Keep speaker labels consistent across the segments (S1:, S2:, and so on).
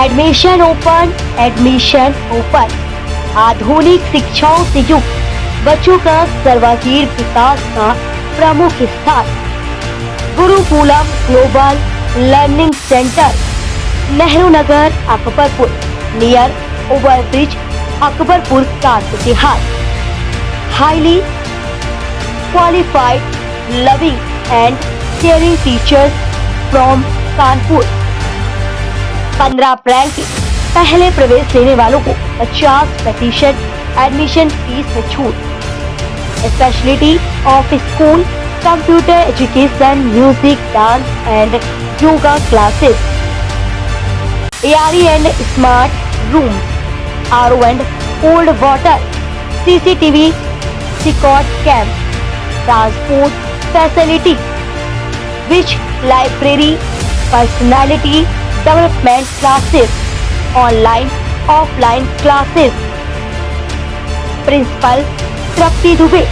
S1: Admission open, admission open. आधुनिक शिक्षाओं से युक्त बच्चों का सर्वांगीण विकास का प्रमुख स्थान Gurukulam global learning center, Nehru Nagar, Akbarpur, near overbridge, Akbarpur, Kanpur Dehat. Highly qualified, loving and caring teachers from Kanpur. 15 अप्रैल के पहले प्रवेश लेने वालों को 50% एडमिशन फीस में छूट। Speciality of school, computer education, music, dance and yoga classes, ARE and smart room, RO and cold water, CCTV, secured camp, transport facility, which library, personality development classes, online offline classes. Principal Tripti Dubey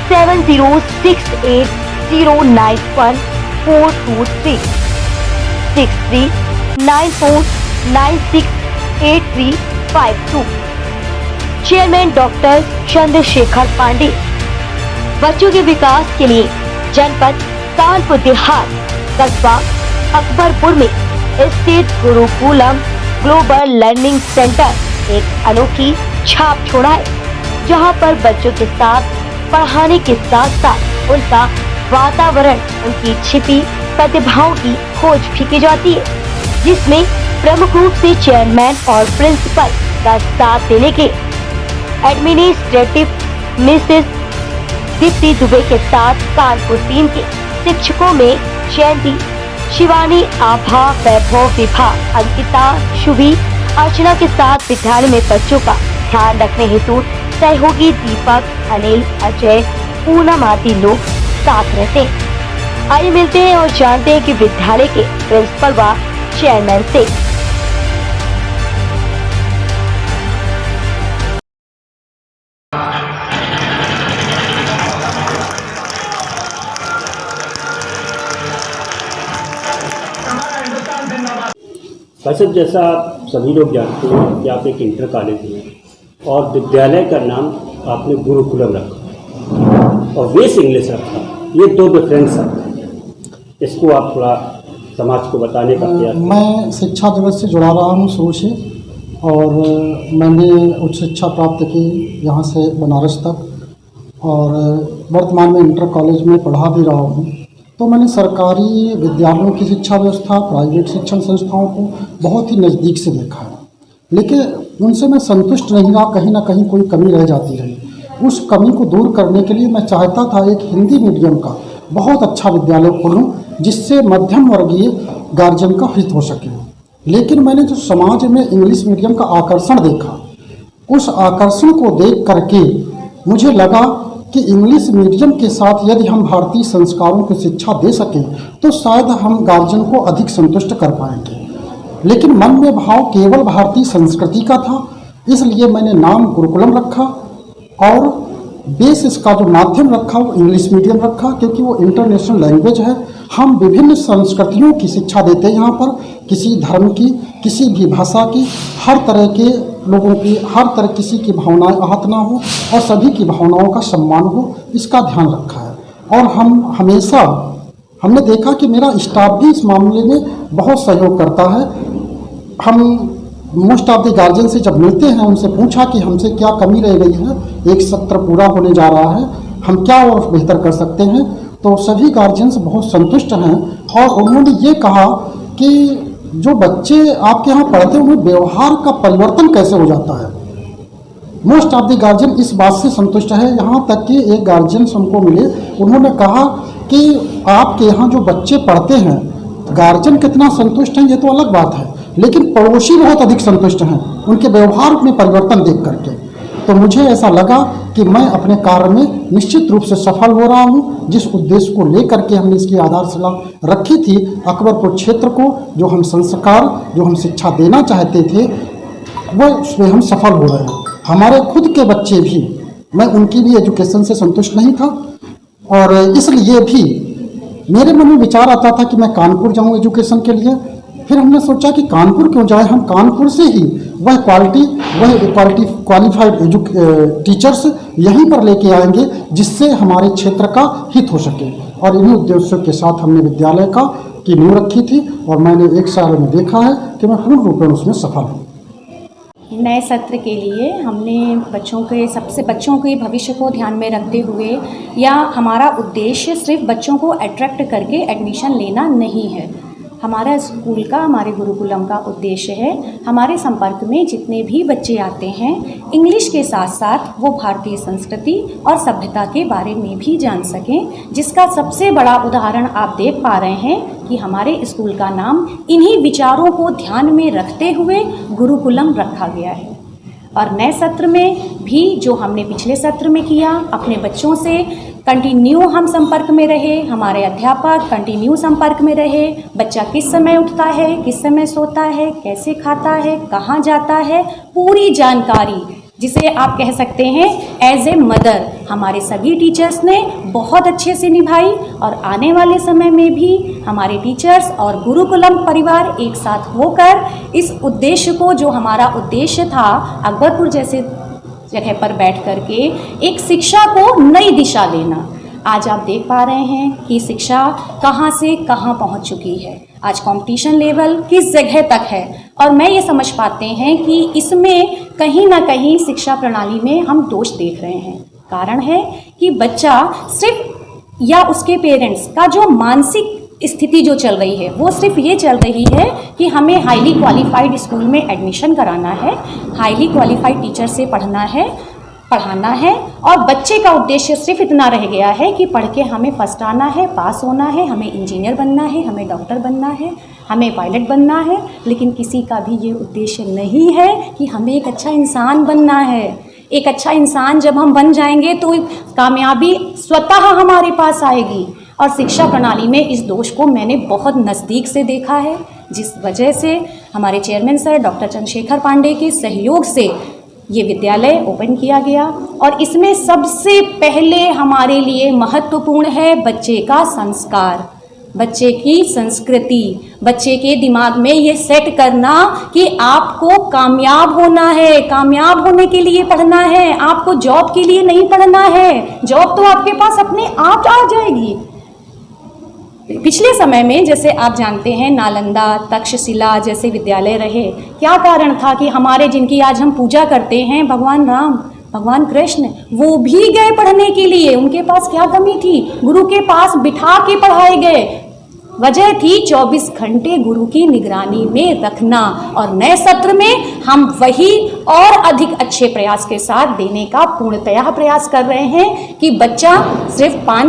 S1: 7068091423 6394968352। Chairman doctor Chandrashekhar Pandey. बच्चों के विकास के लिए जनपद कानपुर देहात कस्बा अकबरपुर में स्थित Gurukulam global learning centre एक अनोखी छाप छोड़ा है, जहां पर बच्चों के साथ पढ़ाने के साथ साथ उनका वातावरण, उनकी छिपी प्रतिभाओं की खोज भी की जाती है, जिसमें प्रमुख रूप से चेयरमैन और प्रिंसिपल का साथ देने के एडमिनिस्ट्रेटिव मिसेस दीप्ति दुबे के साथ कानपुर टीम के शिक्षकों में जयंती, शिवानी, आभा, वैभव, विभा, अंकिता, शुभी, अर्चना के साथ विद्यालय में बच्चों का ध्यान रखने हेतु सहयोगी दीपक, अनिल, अजय, पूनम आदि लोग साथ रहते हैं। आइए मिलते हैं और जानते हैं कि विद्यालय के प्रिंसिपल व चेयरमैन से।
S2: वैसे जैसा आप सभी लोग जानते हैं कि आप एक इंटर कॉलेज हैं और विद्यालय का नाम आपने गुरुकुलम रखा और वेस इंग्लिश रखा, ये दो डिफरेंस है। इसको आप थोड़ा समाज को बताने का प्रयास।
S3: मैं शिक्षा जगत से जुड़ा रहा हूँ शुरू से, और मैंने उच्च शिक्षा प्राप्त की यहाँ से बनारस तक, और वर्तमान में इंटर कॉलेज में पढ़ा भी रहा हूँ। तो मैंने सरकारी विद्यालयों की शिक्षा व्यवस्था, प्राइवेट शिक्षण संस्थाओं को बहुत ही नज़दीक से देखा है, लेकिन उनसे मैं संतुष्ट नहीं रहा। कहीं ना कहीं कोई कमी रह जाती रही। उस कमी को दूर करने के लिए मैं चाहता था एक हिंदी मीडियम का बहुत अच्छा विद्यालय खोलूं, जिससे मध्यम वर्गीय गार्जियन का हित हो सके। लेकिन मैंने जो समाज में इंग्लिश मीडियम का आकर्षण देखा, उस आकर्षण को देख करके मुझे लगा कि इंग्लिश मीडियम के साथ यदि हम भारतीय संस्कारों की शिक्षा दे सकें तो शायद हम गार्जियन को अधिक संतुष्ट कर पाएंगे। लेकिन मन में भाव केवल भारतीय संस्कृति का था, इसलिए मैंने नाम गुरुकुलम रखा और बेस इसका जो माध्यम रखा वो इंग्लिश मीडियम रखा, क्योंकि वो इंटरनेशनल लैंग्वेज है। हम विभिन्न संस्कृतियों की शिक्षा देते हैं यहाँ पर, किसी धर्म की, किसी भी भाषा की, हर तरह के लोगों की, हर तरह किसी की भावनाएं आहत ना हो और सभी की भावनाओं का सम्मान हो, इसका ध्यान रखा है। और हमने देखा कि मेरा स्टाफ भी इस मामले में बहुत सहयोग करता है। हम मोस्ट ऑफ द गार्जियन से जब मिलते हैं, उनसे पूछा कि हमसे क्या कमी रह गई है, एक सत्र पूरा होने जा रहा है, हम क्या और बेहतर कर सकते हैं, तो सभी गार्जियंस बहुत संतुष्ट हैं। और उन्होंने ये कहा कि जो बच्चे आपके यहाँ पढ़ते हैं उनमें व्यवहार का परिवर्तन कैसे हो जाता है। मोस्ट ऑफ द गार्जियन इस बात से संतुष्ट है। यहाँ तक कि एक गार्जियन हमको मिले, उन्होंने कहा कि आपके यहाँ जो बच्चे पढ़ते हैं, गार्जियन कितना संतुष्ट हैं ये तो अलग बात है, लेकिन पड़ोसी बहुत अधिक संतुष्ट हैं उनके व्यवहार में परिवर्तन देख करके। तो मुझे ऐसा लगा कि मैं अपने कार्य में निश्चित रूप से सफल हो रहा हूं। जिस उद्देश्य को लेकर के हमने इसकी आधारशिला रखी थी, अकबरपुर क्षेत्र को जो हम संस्कार, जो हम शिक्षा देना चाहते थे, वो उसमें हम सफल हो रहे हैं। हमारे खुद के बच्चे भी, मैं उनकी भी एजुकेशन से संतुष्ट नहीं था, और इसलिए भी मेरे मन में विचार आता था कि मैं कानपुर जाऊँ एजुकेशन के लिए, फिर हमने सोचा कि कानपुर क्यों जाए, हम कानपुर से ही वह क्वालिफाइड टीचर्स यहीं पर लेके आएंगे जिससे हमारे क्षेत्र का हित हो सके। और इन्हीं उद्देश्यों के साथ हमने विद्यालय की नींव रखी थी और मैंने 1 साल में देखा है कि मैं पूर्ण रूप में उसमें सफल हूँ।
S4: नए सत्र के लिए हमने बच्चों के भविष्य को ध्यान में रखते हुए, या हमारा उद्देश्य सिर्फ बच्चों को अट्रैक्ट करके एडमिशन लेना नहीं है। हमारा स्कूल का, हमारे गुरुकुलम का उद्देश्य है हमारे संपर्क में जितने भी बच्चे आते हैं इंग्लिश के साथ साथ वो भारतीय संस्कृति और सभ्यता के बारे में भी जान सकें, जिसका सबसे बड़ा उदाहरण आप देख पा रहे हैं कि हमारे स्कूल का नाम इन्हीं विचारों को ध्यान में रखते हुए गुरुकुलम रखा गया है। और नए सत्र में भी जो हमने पिछले सत्र में किया, अपने बच्चों से कंटिन्यू हम संपर्क में रहे, हमारे अध्यापक कंटिन्यू संपर्क में रहे। बच्चा किस समय उठता है, किस समय सोता है, कैसे खाता है, कहाँ जाता है, पूरी जानकारी, जिसे आप कह सकते हैं एज ए मदर, हमारे सभी टीचर्स ने बहुत अच्छे से निभाई। और आने वाले समय में भी हमारे टीचर्स और गुरुकुलम परिवार एक साथ होकर इस उद्देश्य को, जो हमारा उद्देश्य था अकबरपुर जैसे जगह पर बैठ करके एक शिक्षा को नई दिशा देना, आज आप देख पा रहे हैं कि शिक्षा कहाँ से कहाँ पहुँच चुकी है। आज कंपटीशन लेवल किस जगह तक है, और मैं ये समझ पाते हैं कि इसमें कहीं ना कहीं शिक्षा प्रणाली में हम दोष देख रहे हैं। कारण है कि बच्चा सिर्फ या उसके पेरेंट्स का जो मानसिक स्थिति जो चल रही है वो सिर्फ ये चल रही है कि हमें हाईली क्वालिफाइड स्कूल में एडमिशन कराना है, हाईली क्वालिफाइड टीचर से पढ़ाना है, और बच्चे का उद्देश्य सिर्फ इतना रह गया है कि पढ़ के हमें फर्स्ट आना है, पास होना है, हमें इंजीनियर बनना है, हमें डॉक्टर बनना है, हमें पायलट बनना है। लेकिन किसी का भी ये उद्देश्य नहीं है कि हमें एक अच्छा इंसान बनना है। एक अच्छा इंसान जब हम बन जाएंगे तो कामयाबी स्वतः हमारे पास आएगी। और शिक्षा प्रणाली में इस दोष को मैंने बहुत नज़दीक से देखा है, जिस वजह से हमारे chairman sir doctor Chandrashekhar Pandey के सहयोग से ये विद्यालय ओपन किया गया। और इसमें सबसे पहले हमारे लिए महत्वपूर्ण है बच्चे का संस्कार, बच्चे की संस्कृति, बच्चे के दिमाग में ये सेट करना कि आपको कामयाब होना है, कामयाब होने के लिए पढ़ना है, आपको जॉब के लिए नहीं पढ़ना है। जॉब तो आपके पास अपने आप आ जाएगी। पिछले समय में जैसे आप जानते हैं नालंदा, तक्षशिला जैसे विद्यालय रहे। क्या कारण था कि हमारे जिनकी आज हम पूजा करते हैं भगवान राम, भगवान कृष्ण, वो भी गए पढ़ने के लिए। उनके पास क्या कमी थी? गुरु के पास बिठा के पढ़ाए गए। वजह थी 24 घंटे गुरु की निगरानी में रखना। और नए सत्र में हम वही और अधिक अच्छे प्रयास के साथ देने का पूर्णतया प्रयास कर रहे हैं कि बच्चा सिर्फ 5